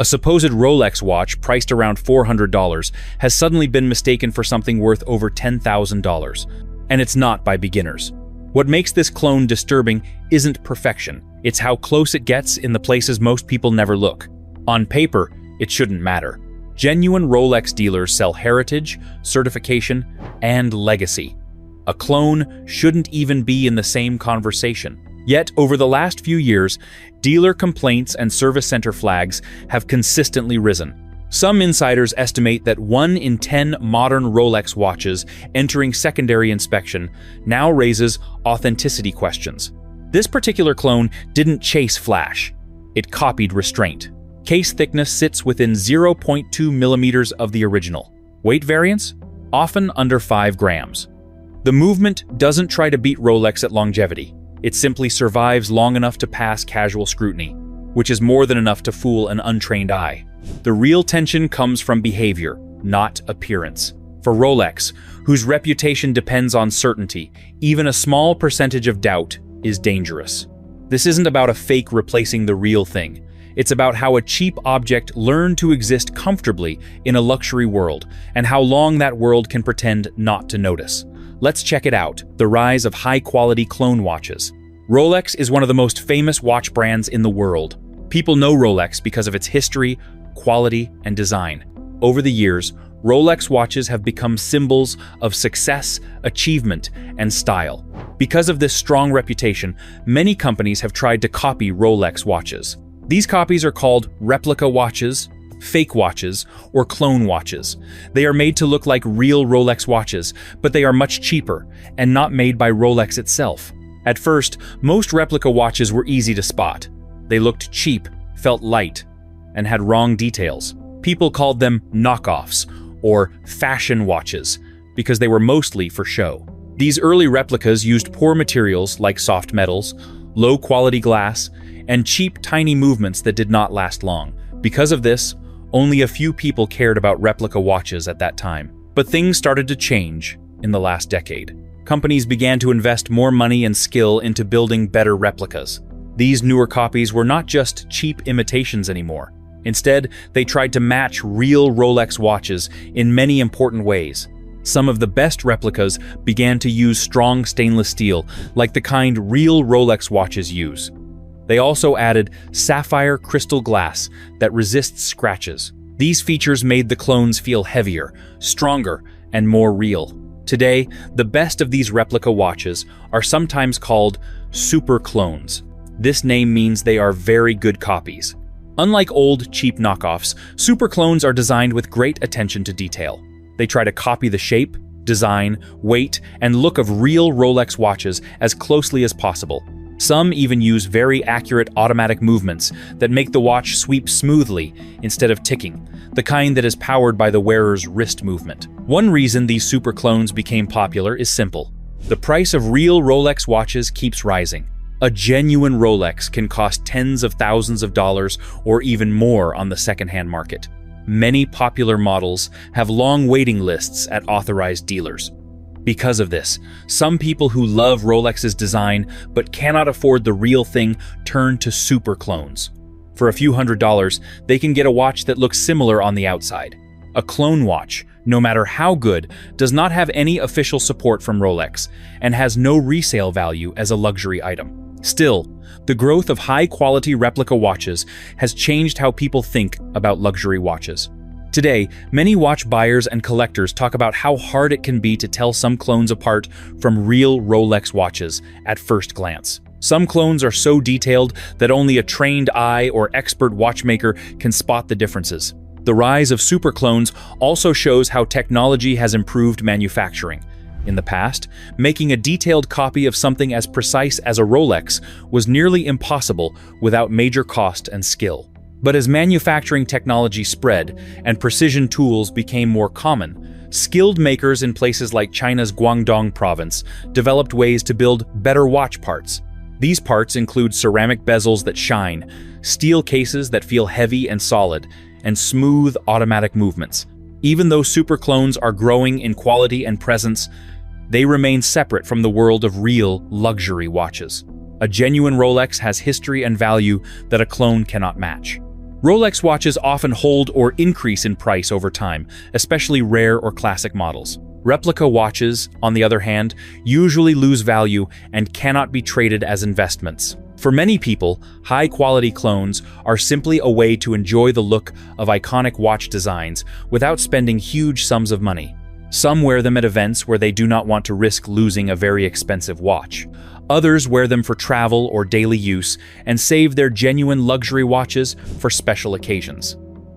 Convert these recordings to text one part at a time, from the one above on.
A supposed Rolex watch priced around $400 has suddenly been mistaken for something worth over $10,000. And it's not by beginners. What makes this clone disturbing isn't perfection. It's how close it gets in the places most people never look. On paper, it shouldn't matter. Genuine Rolex dealers sell heritage, certification, and legacy. A clone shouldn't even be in the same conversation. Yet, over the last few years, dealer complaints and service center flags have consistently risen. Some insiders estimate that 1 in 10 modern Rolex watches entering secondary inspection now raises authenticity questions. This particular clone didn't chase flash. It copied restraint. Case thickness sits within 0.2 millimeters of the original. Weight variance? Often under 5 grams. The movement doesn't try to beat Rolex at longevity. It simply survives long enough to pass casual scrutiny, which is more than enough to fool an untrained eye. The real tension comes from behavior, not appearance. For Rolex, whose reputation depends on certainty, even a small percentage of doubt is dangerous. This isn't about a fake replacing the real thing. It's about how a cheap object learned to exist comfortably in a luxury world, and how long that world can pretend not to notice. Let's check it out, the rise of high-quality clone watches. Rolex is one of the most famous watch brands in the world. People know Rolex because of its history, quality, and design. Over the years, Rolex watches have become symbols of success, achievement, and style. Because of this strong reputation, many companies have tried to copy Rolex watches. These copies are called replica watches, fake watches, or clone watches. They are made to look like real Rolex watches, but they are much cheaper and not made by Rolex itself. At first, most replica watches were easy to spot. They looked cheap, felt light, and had wrong details. People called them knockoffs or fashion watches because they were mostly for show. These early replicas used poor materials like soft metals, low-quality glass, and cheap, tiny movements that did not last long. Because of this, only a few people cared about replica watches at that time. But things started to change in the last decade. Companies began to invest more money and skill into building better replicas. These newer copies were not just cheap imitations anymore. Instead, they tried to match real Rolex watches in many important ways. Some of the best replicas began to use strong stainless steel, like the kind real Rolex watches use. They also added sapphire crystal glass that resists scratches. These features made the clones feel heavier, stronger, and more real. Today, the best of these replica watches are sometimes called super clones. This name means they are very good copies. Unlike old, cheap knockoffs, super clones are designed with great attention to detail. They try to copy the shape, design, weight, and look of real Rolex watches as closely as possible. Some even use very accurate automatic movements that make the watch sweep smoothly instead of ticking, the kind that is powered by the wearer's wrist movement. One reason these super clones became popular is simple. The price of real Rolex watches keeps rising. A genuine Rolex can cost tens of thousands of dollars or even more on the secondhand market. Many popular models have long waiting lists at authorized dealers. Because of this, some people who love Rolex's design but cannot afford the real thing turn to super clones. For a few $100s, they can get a watch that looks similar on the outside. A clone watch, no matter how good, does not have any official support from Rolex and has no resale value as a luxury item. Still, the growth of high-quality replica watches has changed how people think about luxury watches. Today, many watch buyers and collectors talk about how hard it can be to tell some clones apart from real Rolex watches at first glance. Some clones are so detailed that only a trained eye or expert watchmaker can spot the differences. The rise of super clones also shows how technology has improved manufacturing. In the past, making a detailed copy of something as precise as a Rolex was nearly impossible without major cost and skill. But as manufacturing technology spread and precision tools became more common, skilled makers in places like China's Guangdong province developed ways to build better watch parts. These parts include ceramic bezels that shine, steel cases that feel heavy and solid, and smooth automatic movements. Even though super clones are growing in quality and presence, they remain separate from the world of real luxury watches. A genuine Rolex has history and value that a clone cannot match. Rolex watches often hold or increase in price over time, especially rare or classic models. Replica watches, on the other hand, usually lose value and cannot be traded as investments. For many people, high-quality clones are simply a way to enjoy the look of iconic watch designs without spending huge sums of money. Some wear them at events where they do not want to risk losing a very expensive watch. Others wear them for travel or daily use and save their genuine luxury watches for special occasions.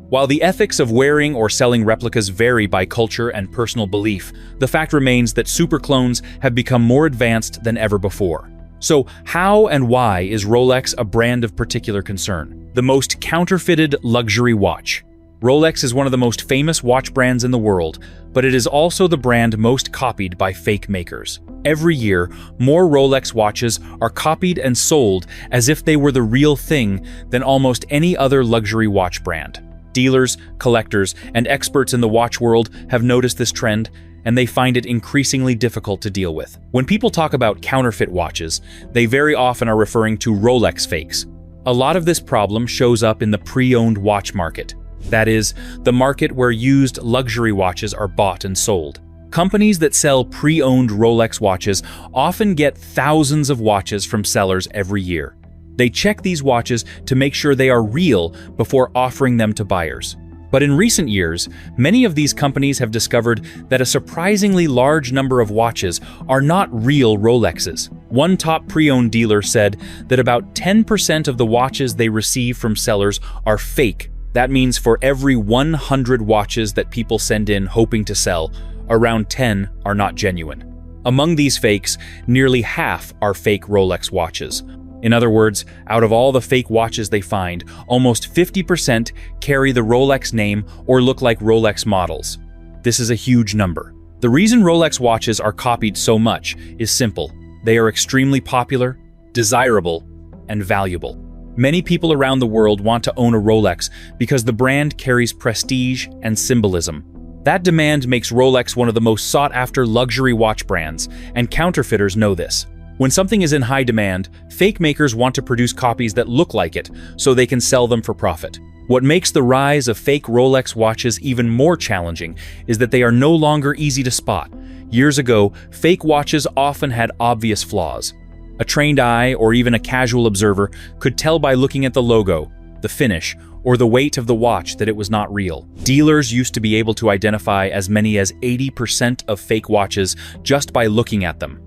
While the ethics of wearing or selling replicas vary by culture and personal belief, the fact remains that super clones have become more advanced than ever before. So how and why is Rolex a brand of particular concern? The most counterfeited luxury watch. Rolex is one of the most famous watch brands in the world, but it is also the brand most copied by fake makers. Every year, more Rolex watches are copied and sold as if they were the real thing than almost any other luxury watch brand. Dealers, collectors, and experts in the watch world have noticed this trend, and they find it increasingly difficult to deal with. When people talk about counterfeit watches, they very often are referring to Rolex fakes. A lot of this problem shows up in the pre-owned watch market. That is, the market where used luxury watches are bought and sold. Companies that sell pre-owned Rolex watches often get thousands of watches from sellers every year. They check these watches to make sure they are real before offering them to buyers. But in recent years, many of these companies have discovered that a surprisingly large number of watches are not real Rolexes. One top pre-owned dealer said that about 10% of the watches they receive from sellers are fake. That means for every 100 watches that people send in hoping to sell, around 10 are not genuine. Among these fakes, nearly half are fake Rolex watches. In other words, out of all the fake watches they find, almost 50% carry the Rolex name or look like Rolex models. This is a huge number. The reason Rolex watches are copied so much is simple. They are extremely popular, desirable, and valuable. Many people around the world want to own a Rolex because the brand carries prestige and symbolism. That demand makes Rolex one of the most sought-after luxury watch brands, and counterfeiters know this. When something is in high demand, fake makers want to produce copies that look like it so they can sell them for profit. What makes the rise of fake Rolex watches even more challenging is that they are no longer easy to spot. Years ago, fake watches often had obvious flaws. A trained eye or even a casual observer could tell by looking at the logo, the finish, or the weight of the watch that it was not real. Dealers used to be able to identify as many as 80% of fake watches just by looking at them.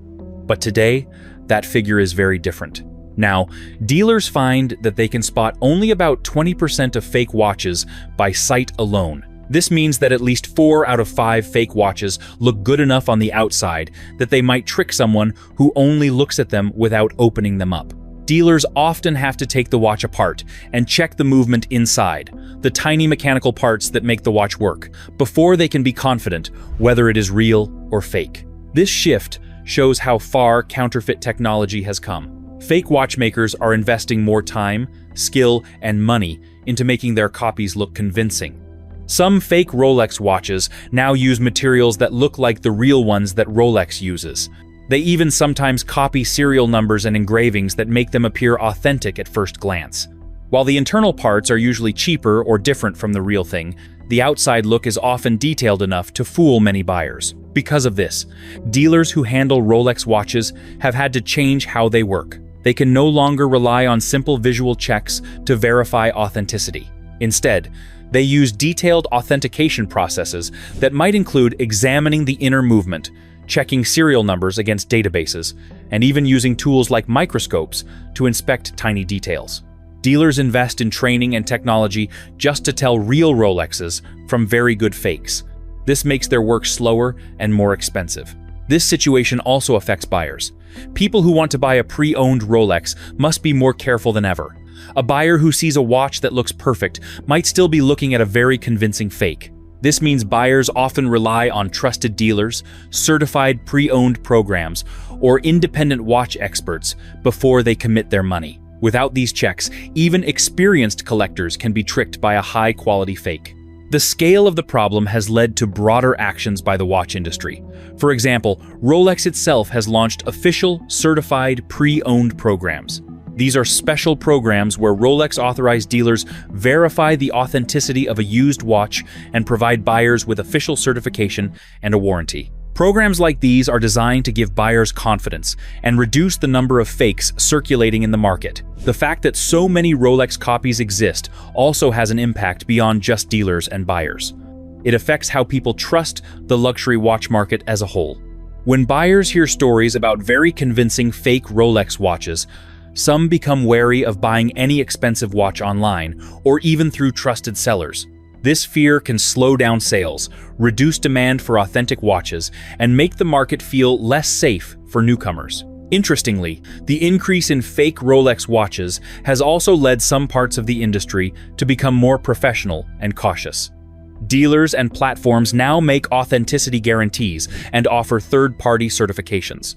But today, that figure is very different. Now, dealers find that they can spot only about 20% of fake watches by sight alone. This means that at least 4 out of 5 fake watches look good enough on the outside that they might trick someone who only looks at them without opening them up. Dealers often have to take the watch apart and check the movement inside, the tiny mechanical parts that make the watch work, before they can be confident whether it is real or fake. This shift shows how far counterfeit technology has come. Fake watchmakers are investing more time, skill, and money into making their copies look convincing. Some fake Rolex watches now use materials that look like the real ones that Rolex uses. They even sometimes copy serial numbers and engravings that make them appear authentic at first glance. While the internal parts are usually cheaper or different from the real thing, the outside look is often detailed enough to fool many buyers. Because of this, dealers who handle Rolex watches have had to change how they work. They can no longer rely on simple visual checks to verify authenticity. Instead, they use detailed authentication processes that might include examining the inner movement, checking serial numbers against databases, and even using tools like microscopes to inspect tiny details. Dealers invest in training and technology just to tell real Rolexes from very good fakes. This makes their work slower and more expensive. This situation also affects buyers. People who want to buy a pre-owned Rolex must be more careful than ever. A buyer who sees a watch that looks perfect might still be looking at a very convincing fake. This means buyers often rely on trusted dealers, certified pre-owned programs, or independent watch experts before they commit their money. Without these checks, even experienced collectors can be tricked by a high-quality fake. The scale of the problem has led to broader actions by the watch industry. For example, Rolex itself has launched official, certified, pre-owned programs. These are special programs where Rolex-authorized dealers verify the authenticity of a used watch and provide buyers with official certification and a warranty. Programs like these are designed to give buyers confidence and reduce the number of fakes circulating in the market. The fact that so many Rolex copies exist also has an impact beyond just dealers and buyers. It affects how people trust the luxury watch market as a whole. When buyers hear stories about very convincing fake Rolex watches, some become wary of buying any expensive watch online or even through trusted sellers. This fear can slow down sales, reduce demand for authentic watches, and make the market feel less safe for newcomers. Interestingly, the increase in fake Rolex watches has also led some parts of the industry to become more professional and cautious. Dealers and platforms now make authenticity guarantees and offer third-party certifications.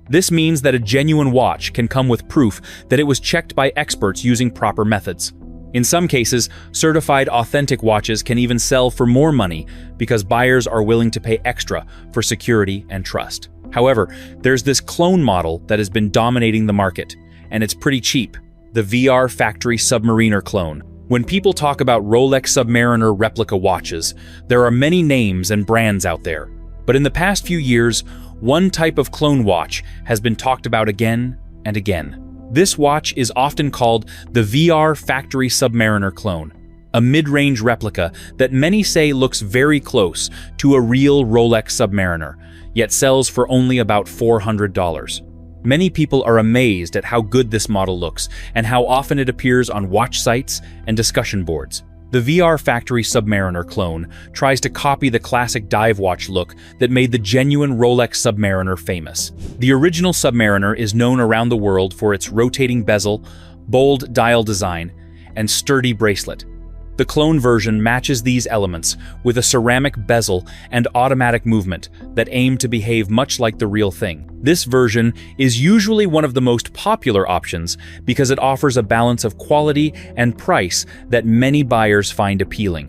This means that a genuine watch can come with proof that it was checked by experts using proper methods. In some cases, certified authentic watches can even sell for more money because buyers are willing to pay extra for security and trust. However, there's this clone model that has been dominating the market, and it's pretty cheap: the VR Factory Submariner clone. When people talk about Rolex Submariner replica watches, there are many names and brands out there. But in the past few years, one type of clone watch has been talked about again and again. This watch is often called the VR Factory Submariner clone, a mid-range replica that many say looks very close to a real Rolex Submariner, yet sells for only about $400. Many people are amazed at how good this model looks and how often it appears on watch sites and discussion boards. The VR Factory Submariner clone tries to copy the classic dive watch look that made the genuine Rolex Submariner famous. The original Submariner is known around the world for its rotating bezel, bold dial design, and sturdy bracelet. The clone version matches these elements with a ceramic bezel and automatic movement that aim to behave much like the real thing. This version is usually one of the most popular options because it offers a balance of quality and price that many buyers find appealing.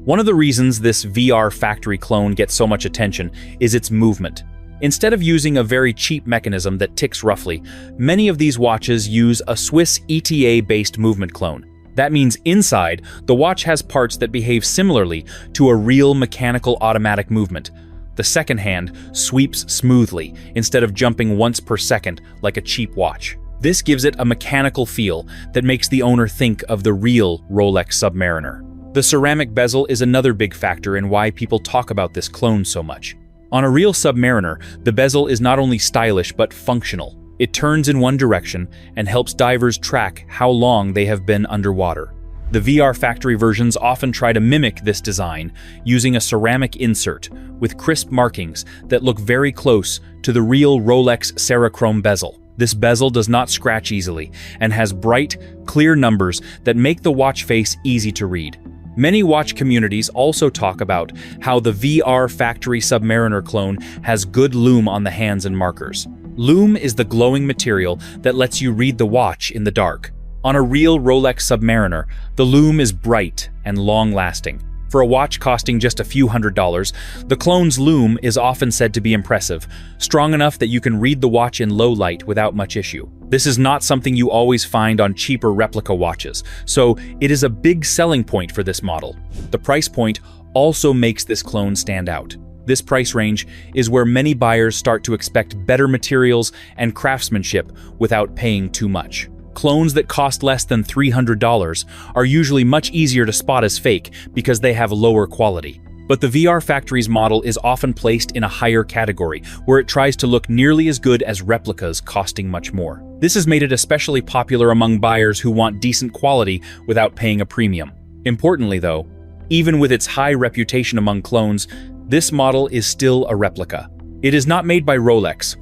One of the reasons this VR Factory clone gets so much attention is its movement. Instead of using a very cheap mechanism that ticks roughly, many of these watches use a Swiss ETA-based movement clone. That means inside, the watch has parts that behave similarly to a real mechanical automatic movement. The second hand sweeps smoothly instead of jumping once per second like a cheap watch. This gives it a mechanical feel that makes the owner think of the real Rolex Submariner. The ceramic bezel is another big factor in why people talk about this clone so much. On a real Submariner, the bezel is not only stylish but functional. It turns in one direction and helps divers track how long they have been underwater. The VR Factory versions often try to mimic this design using a ceramic insert with crisp markings that look very close to the real Rolex Cerachrome bezel. This bezel does not scratch easily and has bright, clear numbers that make the watch face easy to read. Many watch communities also talk about how the VR Factory Submariner clone has good lume on the hands and markers. Lume is the glowing material that lets you read the watch in the dark. On a real Rolex Submariner, the lume is bright and long-lasting. For a watch costing just a few $100s, the clone's lume is often said to be impressive, strong enough that you can read the watch in low light without much issue. This is not something you always find on cheaper replica watches, so it is a big selling point for this model. The price point also makes this clone stand out. This price range is where many buyers start to expect better materials and craftsmanship without paying too much. Clones that cost less than $300 are usually much easier to spot as fake because they have lower quality. But the VR Factory's model is often placed in a higher category, where it tries to look nearly as good as replicas costing much more. This has made it especially popular among buyers who want decent quality without paying a premium. Importantly though, even with its high reputation among clones, this model is still a replica. It is not made by Rolex,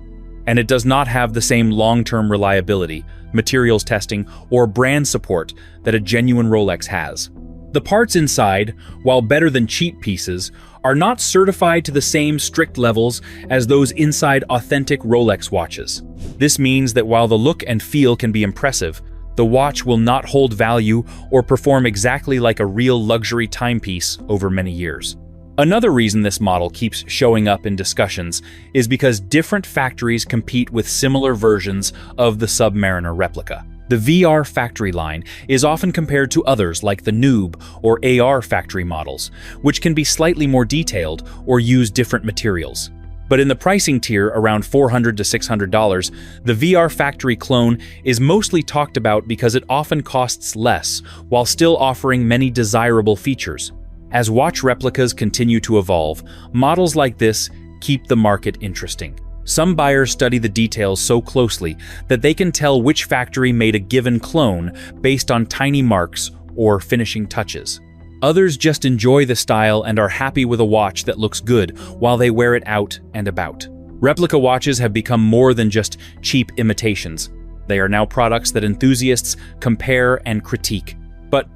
and it does not have the same long-term reliability, materials testing, or brand support that a genuine Rolex has. The parts inside, while better than cheap pieces, are not certified to the same strict levels as those inside authentic Rolex watches. This means that while the look and feel can be impressive, the watch will not hold value or perform exactly like a real luxury timepiece over many years. Another reason this model keeps showing up in discussions is because different factories compete with similar versions of the Submariner replica. The VR factory line is often compared to others like the Noob or AR factory models, which can be slightly more detailed or use different materials. But in the pricing tier around $400 to $600, the VR factory clone is mostly talked about because it often costs less while still offering many desirable features. As watch replicas continue to evolve, models like this keep the market interesting. Some buyers study the details so closely that they can tell which factory made a given clone based on tiny marks or finishing touches. Others just enjoy the style and are happy with a watch that looks good while they wear it out and about. Replica watches have become more than just cheap imitations. They are now products that enthusiasts compare and critique. But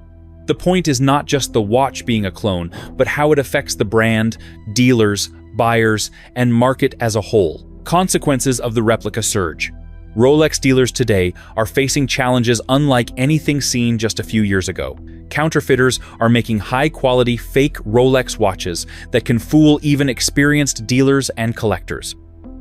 the point is not just the watch being a clone, but how it affects the brand, dealers, buyers, and market as a whole. Consequences of the replica surge. Rolex dealers today are facing challenges unlike anything seen just a few years ago. Counterfeiters are making high-quality fake Rolex watches that can fool even experienced dealers and collectors.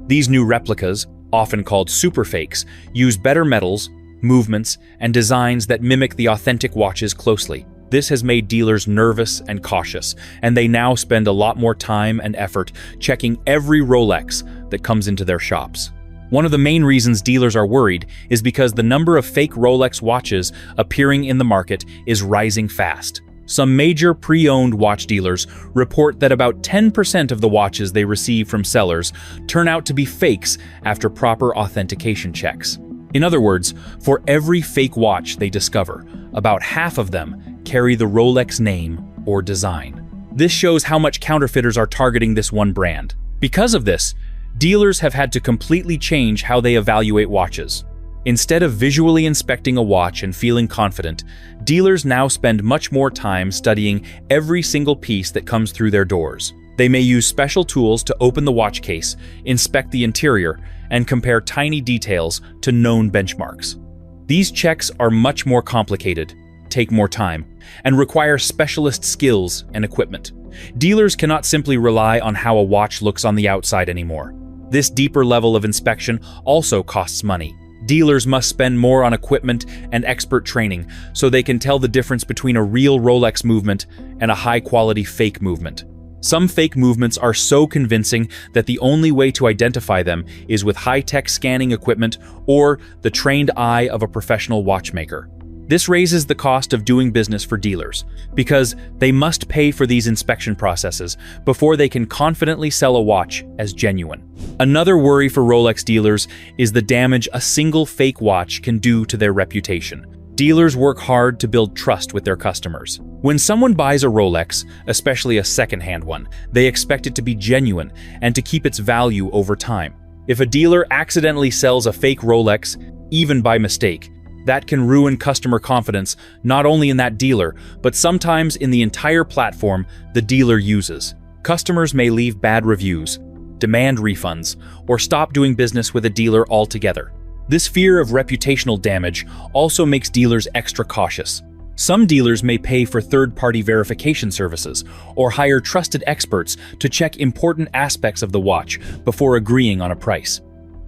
These new replicas, often called superfakes, use better metals, movements, and designs that mimic the authentic watches closely. This has made dealers nervous and cautious, and they now spend a lot more time and effort checking every Rolex that comes into their shops. One of the main reasons dealers are worried is because the number of fake Rolex watches appearing in the market is rising fast. Some major pre-owned watch dealers report that about 10% of the watches they receive from sellers turn out to be fakes after proper authentication checks. In other words, for every fake watch they discover, about half of them carry the Rolex name or design. This shows how much counterfeiters are targeting this one brand. Because of this, dealers have had to completely change how they evaluate watches. Instead of visually inspecting a watch and feeling confident, dealers now spend much more time studying every single piece that comes through their doors. They may use special tools to open the watch case, inspect the interior, and compare tiny details to known benchmarks. These checks are much more complicated, take more time, and require specialist skills and equipment. Dealers cannot simply rely on how a watch looks on the outside anymore. This deeper level of inspection also costs money. Dealers must spend more on equipment and expert training so they can tell the difference between a real Rolex movement and a high-quality fake movement. Some fake movements are so convincing that the only way to identify them is with high-tech scanning equipment or the trained eye of a professional watchmaker. This raises the cost of doing business for dealers, because they must pay for these inspection processes before they can confidently sell a watch as genuine. Another worry for Rolex dealers is the damage a single fake watch can do to their reputation. Dealers work hard to build trust with their customers. When someone buys a Rolex, especially a second-hand one, they expect it to be genuine and to keep its value over time. If a dealer accidentally sells a fake Rolex, even by mistake, that can ruin customer confidence not only in that dealer, but sometimes in the entire platform the dealer uses. Customers may leave bad reviews, demand refunds, or stop doing business with a dealer altogether. This fear of reputational damage also makes dealers extra cautious. Some dealers may pay for third-party verification services or hire trusted experts to check important aspects of the watch before agreeing on a price.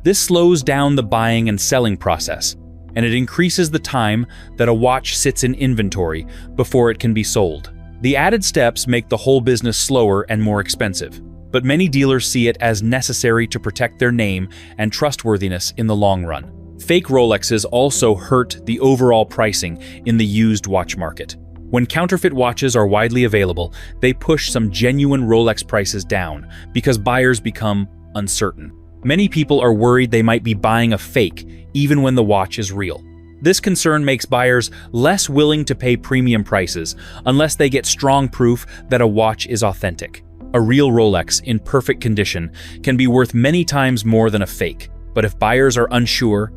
This slows down the buying and selling process, and it increases the time that a watch sits in inventory before it can be sold. The added steps make the whole business slower and more expensive, but many dealers see it as necessary to protect their name and trustworthiness in the long run. Fake Rolexes also hurt the overall pricing in the used watch market. When counterfeit watches are widely available, they push some genuine Rolex prices down because buyers become uncertain. Many people are worried they might be buying a fake, even when the watch is real. This concern makes buyers less willing to pay premium prices unless they get strong proof that a watch is authentic. A real Rolex in perfect condition can be worth many times more than a fake, but if buyers are unsure,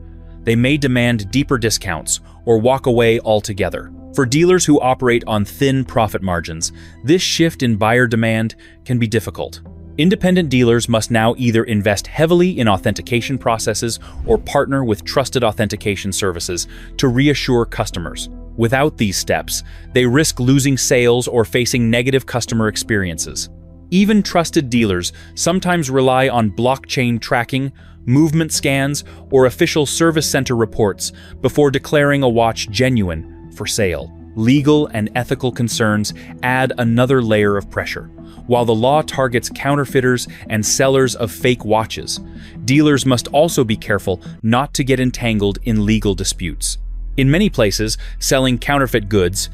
they may demand deeper discounts or walk away altogether. For dealers who operate on thin profit margins, this shift in buyer demand can be difficult. Independent dealers must now either invest heavily in authentication processes or partner with trusted authentication services to reassure customers. Without these steps, they risk losing sales or facing negative customer experiences. Even trusted dealers sometimes rely on blockchain tracking, movement scans, or official service center reports before declaring a watch genuine for sale. Legal and ethical concerns add another layer of pressure. While the law targets counterfeiters and sellers of fake watches, dealers must also be careful not to get entangled in legal disputes. In many places, selling counterfeit goods,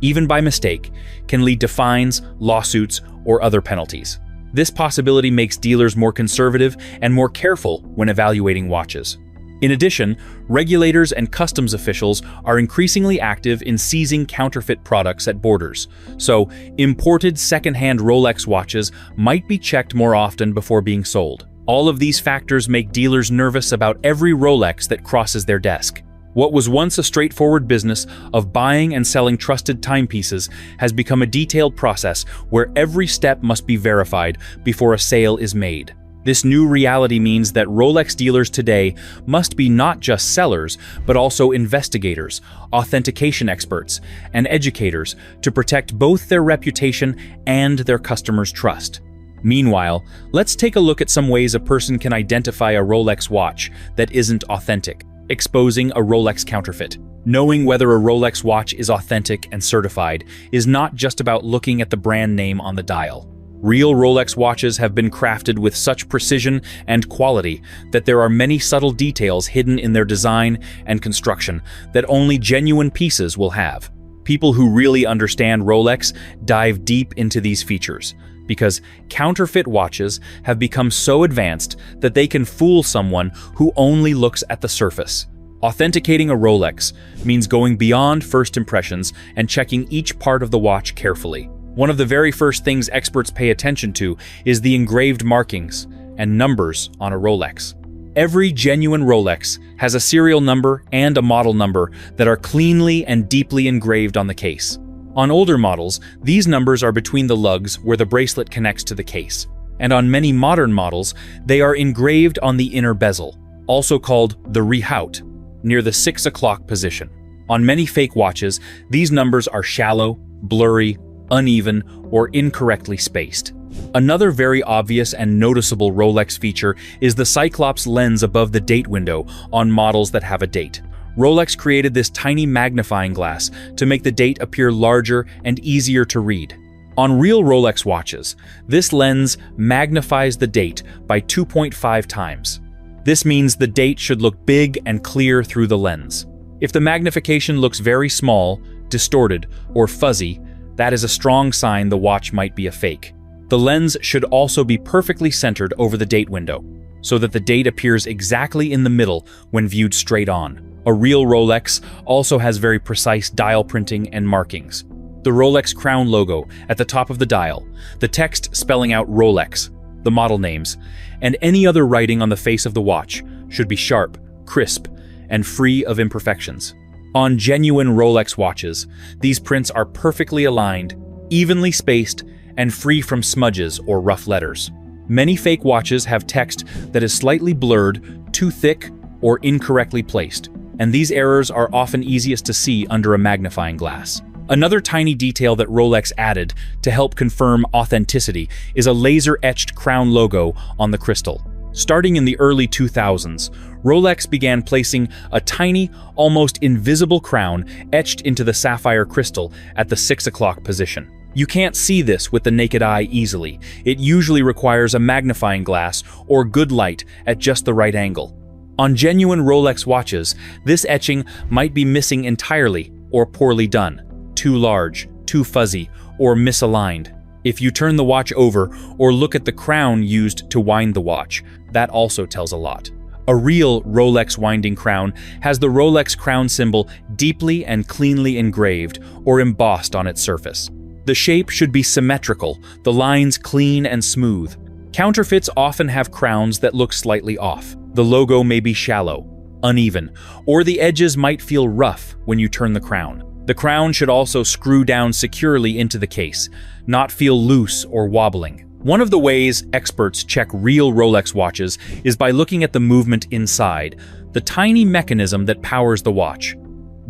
even by mistake, can lead to fines, lawsuits, or other penalties. This possibility makes dealers more conservative and more careful when evaluating watches. In addition, regulators and customs officials are increasingly active in seizing counterfeit products at borders, so imported second-hand Rolex watches might be checked more often before being sold. All of these factors make dealers nervous about every Rolex that crosses their desk. What was once a straightforward business of buying and selling trusted timepieces has become a detailed process where every step must be verified before a sale is made. This new reality means that Rolex dealers today must be not just sellers, but also investigators, authentication experts, and educators to protect both their reputation and their customers' trust. Meanwhile, let's take a look at some ways a person can identify a Rolex watch that isn't authentic. Exposing a Rolex counterfeit. Knowing whether a Rolex watch is authentic and certified is not just about looking at the brand name on the dial. Real Rolex watches have been crafted with such precision and quality that there are many subtle details hidden in their design and construction that only genuine pieces will have. People who really understand Rolex dive deep into these features, because counterfeit watches have become so advanced that they can fool someone who only looks at the surface. Authenticating a Rolex means going beyond first impressions and checking each part of the watch carefully. One of the very first things experts pay attention to is the engraved markings and numbers on a Rolex. Every genuine Rolex has a serial number and a model number that are cleanly and deeply engraved on the case. On older models, these numbers are between the lugs where the bracelet connects to the case. And on many modern models, they are engraved on the inner bezel, also called the rehaut, near the 6 o'clock position. On many fake watches, these numbers are shallow, blurry, uneven, or incorrectly spaced. Another very obvious and noticeable Rolex feature is the Cyclops lens above the date window on models that have a date. Rolex created this tiny magnifying glass to make the date appear larger and easier to read. On real Rolex watches, this lens magnifies the date by 2.5 times. This means the date should look big and clear through the lens. If the magnification looks very small, distorted, or fuzzy, that is a strong sign the watch might be a fake. The lens should also be perfectly centered over the date window, so that the date appears exactly in the middle when viewed straight on. A real Rolex also has very precise dial printing and markings. The Rolex crown logo at the top of the dial, the text spelling out Rolex, the model names, and any other writing on the face of the watch should be sharp, crisp, and free of imperfections. On genuine Rolex watches, these prints are perfectly aligned, evenly spaced, and free from smudges or rough letters. Many fake watches have text that is slightly blurred, too thick, or incorrectly placed, and these errors are often easiest to see under a magnifying glass. Another tiny detail that Rolex added to help confirm authenticity is a laser-etched crown logo on the crystal. Starting in the early 2000s, Rolex began placing a tiny, almost invisible crown etched into the sapphire crystal at the 6 o'clock position. You can't see this with the naked eye easily. It usually requires a magnifying glass or good light at just the right angle. On genuine Rolex watches, this etching might be missing entirely or poorly done, too large, too fuzzy, or misaligned. If you turn the watch over or look at the crown used to wind the watch, that also tells a lot. A real Rolex winding crown has the Rolex crown symbol deeply and cleanly engraved or embossed on its surface. The shape should be symmetrical, the lines clean and smooth. Counterfeits often have crowns that look slightly off. The logo may be shallow, uneven, or the edges might feel rough when you turn the crown. The crown should also screw down securely into the case, not feel loose or wobbling. One of the ways experts check real Rolex watches is by looking at the movement inside, the tiny mechanism that powers the watch.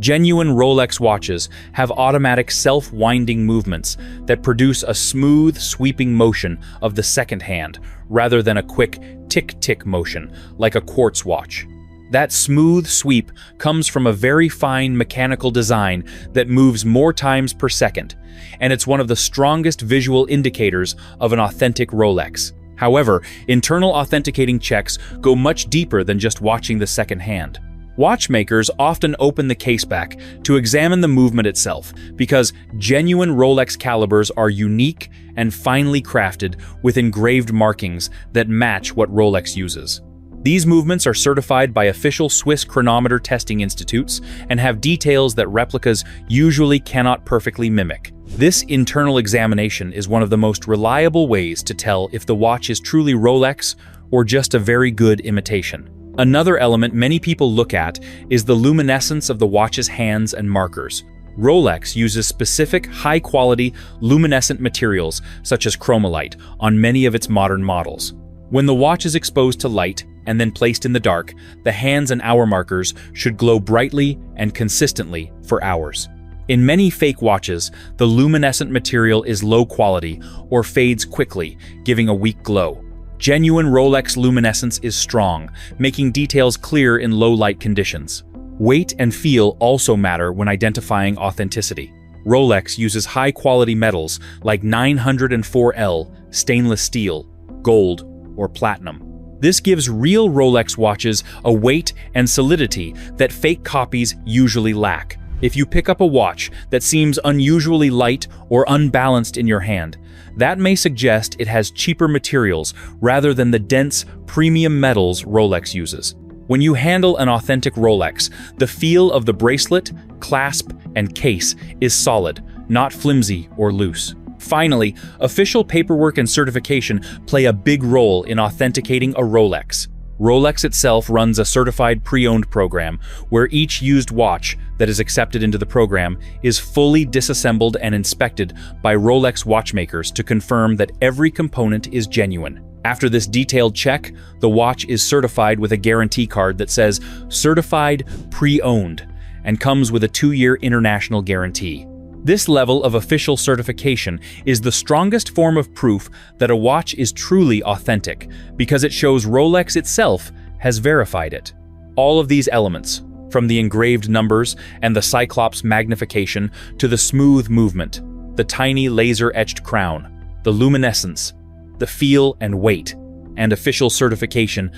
Genuine Rolex watches have automatic self-winding movements that produce a smooth, sweeping motion of the second hand, rather than a quick tick-tick motion, like a quartz watch. That smooth sweep comes from a very fine mechanical design that moves more times per second, and it's one of the strongest visual indicators of an authentic Rolex. However, internal authenticating checks go much deeper than just watching the second hand. Watchmakers often open the case back to examine the movement itself because genuine Rolex calibers are unique and finely crafted with engraved markings that match what Rolex uses. These movements are certified by official Swiss chronometer testing institutes and have details that replicas usually cannot perfectly mimic. This internal examination is one of the most reliable ways to tell if the watch is truly Rolex or just a very good imitation. Another element many people look at is the luminescence of the watch's hands and markers. Rolex uses specific, high-quality, luminescent materials such as chromolite on many of its modern models. When the watch is exposed to light and then placed in the dark, the hands and hour markers should glow brightly and consistently for hours. In many fake watches, the luminescent material is low quality or fades quickly, giving a weak glow. Genuine Rolex luminescence is strong, making details clear in low-light conditions. Weight and feel also matter when identifying authenticity. Rolex uses high-quality metals like 904L, stainless steel, gold, or platinum. This gives real Rolex watches a weight and solidity that fake copies usually lack. If you pick up a watch that seems unusually light or unbalanced in your hand, that may suggest it has cheaper materials rather than the dense, premium metals Rolex uses. When you handle an authentic Rolex, the feel of the bracelet, clasp, and case is solid, not flimsy or loose. Finally, official paperwork and certification play a big role in authenticating a Rolex. Rolex itself runs a certified pre-owned program where each used watch that is accepted into the program is fully disassembled and inspected by Rolex watchmakers to confirm that every component is genuine. After this detailed check, the watch is certified with a guarantee card that says "Certified Pre-Owned" and comes with a 2-year international guarantee. This level of official certification is the strongest form of proof that a watch is truly authentic because it shows Rolex itself has verified it. All of these elements, from the engraved numbers and the Cyclops magnification to the smooth movement, the tiny laser-etched crown, the luminescence, the feel and weight, and official certification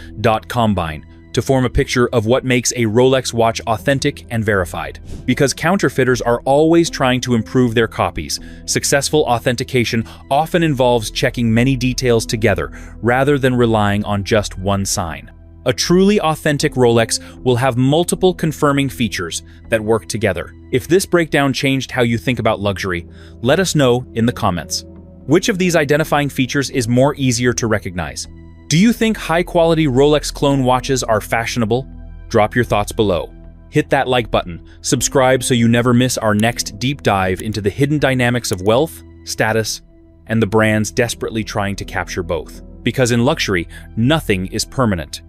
combine to form a picture of what makes a Rolex watch authentic and verified. Because counterfeiters are always trying to improve their copies, successful authentication often involves checking many details together rather than relying on just one sign. A truly authentic Rolex will have multiple confirming features that work together. If this breakdown changed how you think about luxury, let us know in the comments. Which of these identifying features is more easier to recognize? Do you think high-quality Rolex clone watches are fashionable? Drop your thoughts below. Hit that like button, subscribe so you never miss our next deep dive into the hidden dynamics of wealth, status, and the brands desperately trying to capture both. Because in luxury, nothing is permanent.